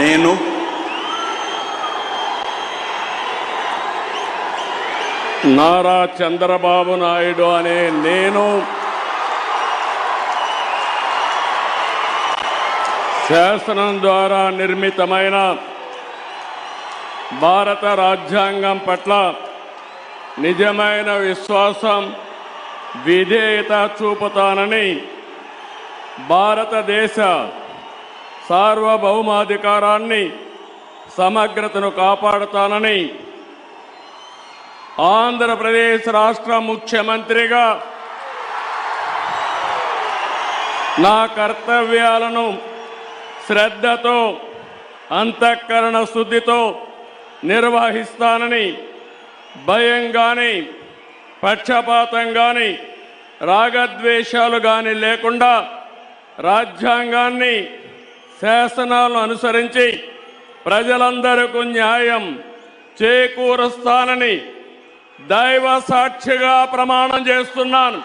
నేను నారా చంద్రబాబు నాయుడు అనే నేను శాసనం ద్వారా నిర్మితమైన భారత రాజ్యాంగం పట్ల నిజమైన విశ్వాసం విధేయత చూపుతానని భారతదేశ సార్వభౌమాధికారాన్ని సమగ్రతను కాపాడుతానని ఆంధ్రప్రదేశ్ రాష్ట్ర ముఖ్యమంత్రిగా నా కర్తవ్యాలను శ్రద్ధతో అంతఃకరణ శుద్ధితో నిర్వహిస్తానని భయం కానీ పక్షపాతం కానీ రాగద్వేషాలు కానీ లేకుండా రాజ్యాంగాన్ని శాసనాలను అనుసరించి ప్రజలందరికీ న్యాయం చేకూరుస్తానని దైవ సాక్షిగా ప్రమాణం చేస్తున్నాను.